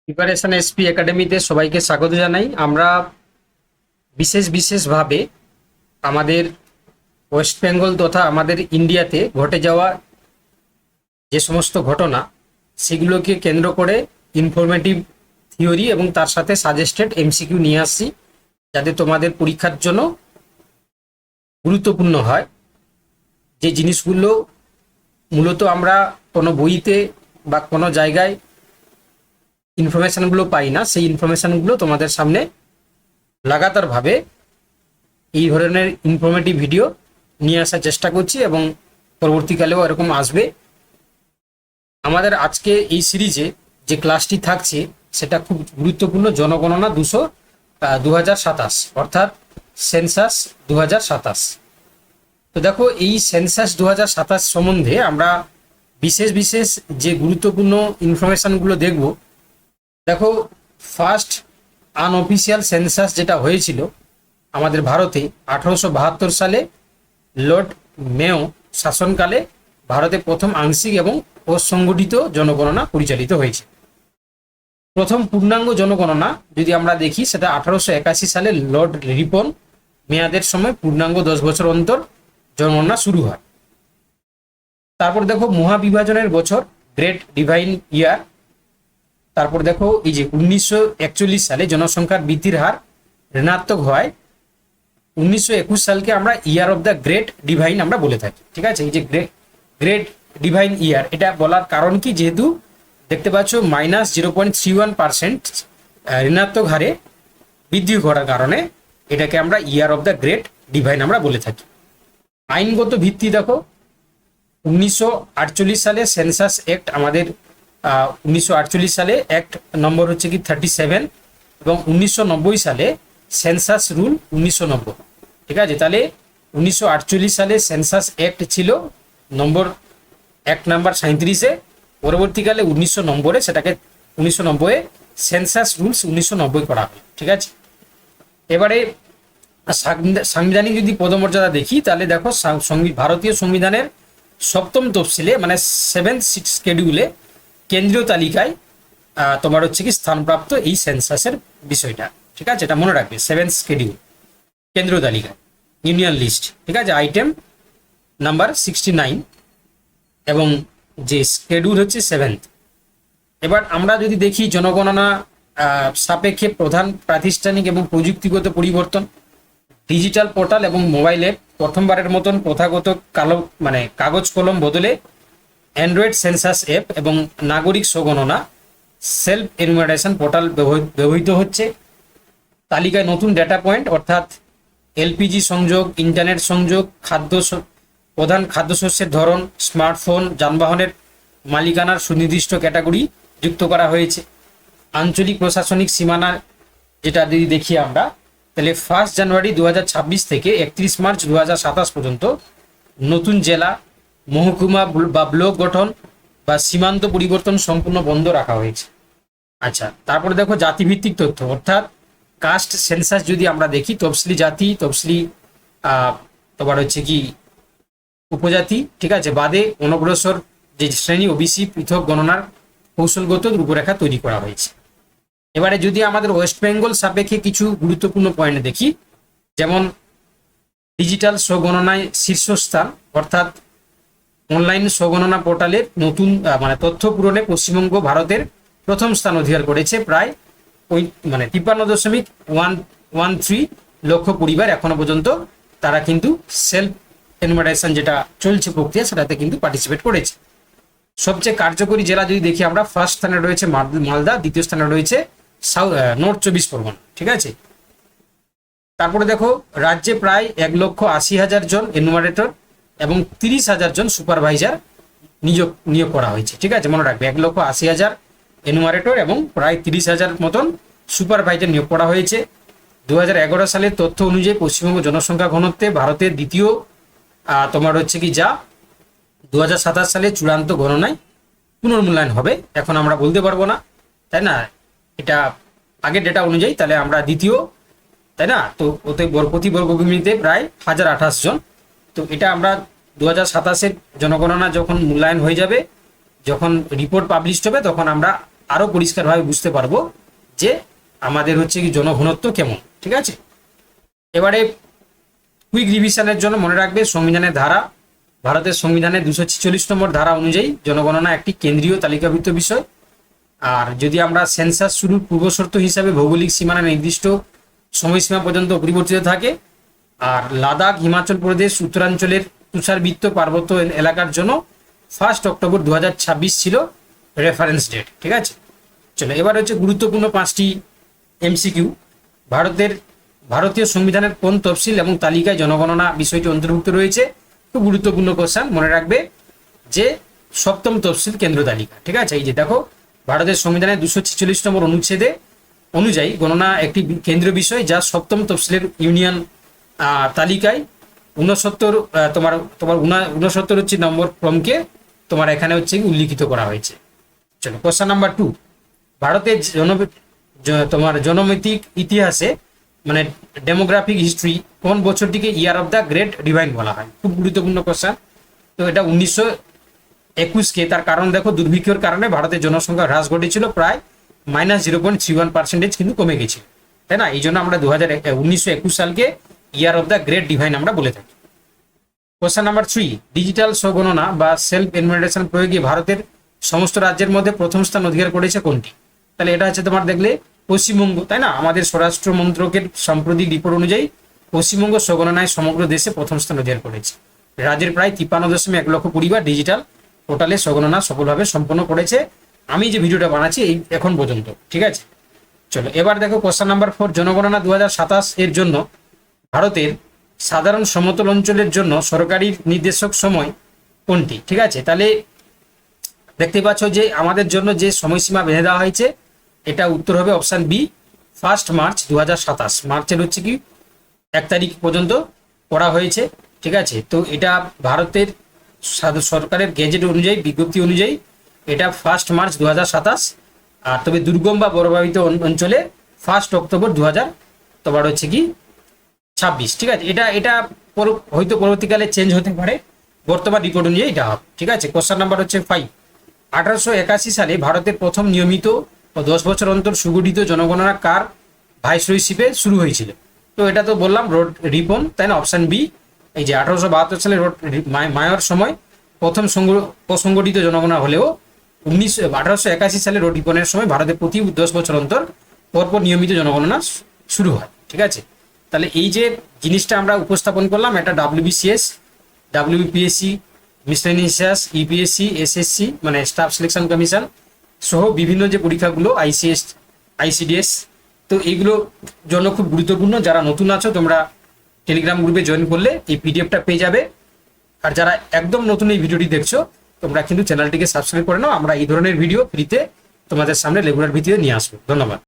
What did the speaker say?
Preparation SP একাডেমিতে সবাইকে স্বাগত জানাই। আমরা বিশেষভাবে আমাদের ওয়েস্ট বেঙ্গল তথা আমাদের ইন্ডিয়াতে ঘটে যাওয়া যে সমস্ত ঘটনা সেগুলোকে কেন্দ্র করে ইনফরমেটিভ থিওরি এবং তার সাথে সাজেস্টেড এমসিকিউ নিয়ে আসছি, যাতে তোমাদের পরীক্ষার জন্য গুরুত্বপূর্ণ হয়। যে জিনিসগুলো মূলত আমরা কোনো বইতে বা কোনো জায়গায় ইনফরমেশনগুলো পাই না, সেই ইনফরমেশনগুলো তোমাদের সামনে লাগাতারভাবে এই ধরনের ইনফরমেটিভ ভিডিও নিয়ে আসার চেষ্টা করছি এবং পরবর্তীকালেও এরকম আসবে। আমাদের আজকে এই সিরিজে যে ক্লাসটি থাকছে সেটা খুব গুরুত্বপূর্ণ, জনগণনা 2027 অর্থাৎ সেন্সাস 2027। তো দেখো, এই সেন্সাস 2027 সম্বন্ধে আমরা বিশেষ যে গুরুত্বপূর্ণ ইনফরমেশনগুলো দেখব। দেখো, ফার্স্ট আনঅফিসিয়াল সেন্সাস যেটা হয়েছিল আমাদের ভারতে 1872 সালে লর্ড মেয়ো শাসনকালে ভারতে প্রথম আংশিক এবং অসংগঠিত জনগণনা পরিচালিত হয়েছে। প্রথম পূর্ণাঙ্গ জনগণনা যদি আমরা দেখি সেটা 1881 সালে লর্ড রিপন মেয়াদের সময় পূর্ণাঙ্গ 10 বছর অন্তর জনগণনা শুরু হয়। তারপর দেখো, মহাবিভাজনের বছর গ্রেট ডিভাইন ইয়ার। তারপর দেখো, এই যে 1941 সালে জনসংখ্যার বৃদ্ধির হার ঋণাত্মক হয় 1921 সালকে আমরা ইয়ার অফ দ্য গ্রেট ডিভাইন আমরা বলে থাকি। ঠিক আছে, এই যে গ্রেট ডিভাইন ইয়ার, এটা বলার কারণ কি, যেহেতু দেখতে পাচ্ছ -0.31% ঋণাত্মক হারে বৃদ্ধি করার কারণে এটাকে আমরা ইয়ার অফ দ্য গ্রেট ডিভাইন আমরা বলে থাকি। আইনগত ভিত্তি দেখো, 1948 সালে সেন্সাস অ্যাক্ট আমাদের 1948 সালে অ্যাক্ট নম্বর হচ্ছে কি 37 এবং 1990 সালে সেন্সাস রুল 1990। ঠিক আছে, তাহলে 1948 সালে সেন্সাস অ্যাক্ট ছিল নম্বর অ্যাক্ট নাম্বার 37-এ, পরবর্তীকালে 1990-এ সেটাকে 1990-এ সেন্সাস রুলস 1990 করা হয়। ঠিক আছে, এবারে সাংবিধানিক যদি পদমর্যাদা দেখি তাহলে দেখো, ভারতীয় সংবিধানের 7ম তফসিলে মানে 7th শিডিউলে কেন্দ্রীয় তালিকায় তোমার হচ্ছে কি স্থানপ্রাপ্ত এই সেন্সাসের বিষয়টা। ঠিক আছে, এটা মনে রাখবে, 7th শিডিউল কেন্দ্রীয় তালিকা ইউনিয়ন লিস্ট। ঠিক আছে, আইটেম নাম্বার 69 এবং যে শিডিউল হচ্ছে 7th। এবার আমরা যদি দেখি জনগণনা সাপেক্ষে প্রধান প্রাতিষ্ঠানিক এবং প্রযুক্তিগত পরিবর্তন, ডিজিটাল পোর্টাল এবং মোবাইল অ্যাপ, প্রথমবারের মতন প্রথাগত কাগজ কলম বদলে অ্যান্ড্রয়েড সেন্সাস অ্যাপ এবং নাগরিক স্বগণনা সেলফ এনুমারেশন পোর্টাল ব্যবহৃত হচ্ছে। তালিকায় নতুন ডেটা পয়েন্ট অর্থাৎ এলপিজি সংযোগ, ইন্টারনেট সংযোগ, প্রধান খাদ্যশস্যের ধরন, স্মার্টফোন, যানবাহনের মালিকানার সুনির্দিষ্ট ক্যাটাগরি যুক্ত করা হয়েছে। আঞ্চলিক প্রশাসনিক সীমানা যেটা যদি দেখি আমরা, তাহলে 1 জানুয়ারি 2026 থেকে 31 মার্চ 2027 পর্যন্ত নতুন জেলা, মহকুমা বা ব্লক গঠন বা সীমান্ত পরিবর্তন সম্পূর্ণ বন্ধ রাখা হয়েছে। আচ্ছা, তারপরে দেখো জাতিভিত্তিক তথ্য অর্থাৎ কাস্ট সেন্সাস যদি আমরা দেখি, তফসিলি জাতি, তফসিলি তোমার হচ্ছে কি উপজাতি, ঠিক আছে, বাদে অনগ্রসর যে শ্রেণী ওবিসি পৃথক গণনার কৌশলগত রূপরেখা তৈরি করা হয়েছে। এবারে যদি আমাদের ওয়েস্ট বেঙ্গল সাপেক্ষে কিছু গুরুত্বপূর্ণ পয়েন্ট দেখি, যেমন ডিজিটাল স্বগণনায় শীর্ষস্থান অর্থাৎ অনলাইন স্বগণনা পোর্টালের নতুন তথ্য পূরণে পশ্চিমবঙ্গ ভারতের প্রথম স্থান অধিকার করেছে। প্রায় 53.113 লক্ষ পরিবার এখনো পর্যন্ত তারা কিন্তু সেলফ এনুমারেশন যেটা চলছে প্রক্রিয়া সেটাতে কিন্তু পার্টিসিপেট করেছে। সবচেয়ে কার্যকরী জেলা যদি দেখি আমরা, ফার্স্ট স্থানে রয়েছে মালদা, দ্বিতীয় স্থানে রয়েছে নর্থ 24 পরগনা। ঠিক আছে, তারপরে দেখো রাজ্যে প্রায় 1,80,000 জন এনুমারেটর এবং 30,000 জন সুপারভাইজার নিয়োগ করা হয়েছে। ঠিক আছে, মনে রাখবে 1,80,000 এনুমারেটর এবং প্রায় 30,000 মতন সুপারভাইজার নিয়োগ করা হয়েছে। 2011 সালের তথ্য অনুযায়ী পশ্চিমবঙ্গ জনসংখ্যা ঘনত্বে ভারতের দ্বিতীয় তোমার হচ্ছে কি, যা 2027 সালে চূড়ান্ত গণনায় পুনর্মূল্যায়ন হবে। এখন আমরা বলতে পারবো না, তাই না, এটা আগের ডেটা অনুযায়ী, তাহলে আমরা দ্বিতীয়, তাই না। তো ওতে প্রতি বর্গকিমিতে প্রায় 1028 জন। তো এটা আমরা 2027-এর জনগণনা যখন মূল্যায়ন হয়ে যাবে, যখন রিপোর্ট পাবলিশ হবে, তখন আমরা আরো পরিষ্কারভাবে বুঝতে পারবো যে আমাদের হচ্ছে কি জনঘনত্ব কেমন। ঠিক আছে, এবারে কুইক রিভিশনের জন্য মনে রাখবে সংবিধানের ধারা, ভারতের সংবিধানের 246 নম্বর ধারা অনুযায়ী জনগণনা একটি কেন্দ্রীয় তালিকাভুক্ত বিষয়। আর যদি আমরা সেন্সাস শুরুর পূর্বশর্ত হিসাবে ভৌগোলিক সীমানা নির্দিষ্ট সময়সীমা পর্যন্ত অপরিবর্তিত থাকে। আর লাদাখ, হিমাচল প্রদেশ, উত্তরাঞ্চলের তুষারবৃত্ত পার্বত্য এলাকার জন্য 1 অক্টোবর 2026 ছিল রেফারেন্স ডেট। ঠিক আছে, চলো এবার হচ্ছে গুরুত্বপূর্ণ 5টি এমসিকিউ। ভারতীয় সংবিধানের কোন তফসিল এবং তালিকায় জনগণনা বিষয়টি অন্তর্ভুক্ত রয়েছে? খুব গুরুত্বপূর্ণ কোশ্চেন, মনে রাখবে যে 7ম তফসিল কেন্দ্র তালিকা। ঠিক আছে, এই যে দেখো ভারতের সংবিধানের 246 নম্বর অনুচ্ছেদে অনুযায়ী গণনা একটি কেন্দ্রীয় বিষয়, যা 7ম তফসিলের ইউনিয়ন তালিকায় 69 তোমার 69 হচ্ছে নম্বর ক্রমকে তোমার এখানে হচ্ছে উল্লিখিত করা হয়েছে। চলো কোশ্চেন নাম্বার 2, ভারতের তোমার জনমিতিক ইতিহাসে মানে ডেমোগ্রাফিক হিস্ট্রি কোন বছরটিকে year of the great divide বলা হয়? খুব গুরুত্বপূর্ণ কোশ্চেন। তো এটা 1921কে, তার কারণ দেখো দুর্ভিক্ষের কারণে ভারতের জনসংখ্যা হ্রাস ঘটেছিল, প্রায় -0.31% কিন্তু কমে গেছিল, তাই না? এই জন্য আমরা 1921 সালকে year of the great divide আমরা বলে থাকি। কোশ্চেন নাম্বার 3, ডিজিটাল স্বগণনা বা সেলফ এনুমারেশন প্রয়োগে ভারতের সমস্ত রাজ্যের মধ্যে প্রথম স্থান অধিকার করেছে কোনটি? তাহলে এটা হচ্ছে তোমার দেখলে পশ্চিমবঙ্গ, তাই না? আমাদের স্বরাষ্ট্র মন্ত্রকের সাম্প্রতিক রিপোর্ট অনুযায়ী পশ্চিমবঙ্গ স্বগণনায় সমগ্র দেশে প্রথম স্থান অধিকার করেছে। রাজ্যের প্রায় 53.1 লক্ষ পরিবার ডিজিটাল পোর্টালে স্বগণনা সফলভাবে সম্পন্ন করেছে আমি যে ভিডিওটা বানাচ্ছি এই এখন পর্যন্ত। ঠিক আছে, চলো এবার দেখো কোশ্চেন নাম্বার 4, জনগণনা 2027 এর জন্য ভারতের সাধারণ সমতল অঞ্চলের জন্য সরকারি নির্দেশক সময় কোনটি? ঠিক আছে, তাহলে দেখতে পাচ্ছ যে আমাদের জন্য যে সময়সীমা বেঁধে দেওয়া হয়েছে এটা উত্তর হবে অপশন বি, 1 মার্চ 2027। মার্চের হচ্ছে কি 1 তারিখ পর্যন্ত করা হয়েছে। ঠিক আছে, তো এটা ভারতের সরকারের গেজেট অনুযায়ী, বিজ্ঞপ্তি অনুযায়ী এটা 1 মার্চ 2027। আর তবে দুর্গম বা বর্বাহিত অঞ্চলে 1 অক্টোবর 2026। ঠিক আছে, এটা হয়তো পরবর্তীকালে চেঞ্জ হতে পারে, বর্তমান রিপোর্ট অনুযায়ী এটা হবে। ঠিক আছে, কোশ্চেন নাম্বার হচ্ছে 5, 1881 সালে ভারতের প্রথম নিয়মিত ও 10 বছর অন্তর সুগঠিত জনগণনা কার ভাইসরয়শিপে শুরু হয়েছিল? তো এটা তো বললাম রোড রিপন, তাই না? অপশন বি, এই যে 1872 সালে রোড মায়ার সময় প্রথম অসংগঠিত জনগণনা হলেও 1881 সালে রোড রিপনের সময় ভারতে প্রতি 10 বছর অন্তর পরপর নিয়মিত জনগণনা শুরু হয়। ঠিক আছে, তাহলে এই যে জিনিসটা আমরা উপস্থাপন করলাম, এটা WBCS, WBPSC, miscellaneous, UPSC, SSC মানে স্টাফ সিলেকশন কমিশন সহ বিভিন্ন যে পরীক্ষাগুলো, ICS, ICDS, তো এইগুলো জন্য খুব গুরুত্বপূর্ণ। যারা নতুন আছো তোমরা টেলিগ্রাম গ্রুপে জয়েন করলে এই পিডিএফটা পেয়ে যাবে। আর যারা একদম নতুন এই ভিডিওটি দেখছো তোমরা কিন্তু চ্যানেলটিকে সাবস্ক্রাইব করে নাও। আমরা এই ধরনের ভিডিও ফ্রিতে তোমাদের সামনে রেগুলার ভিডিও নিয়ে আসবো। ধন্যবাদ।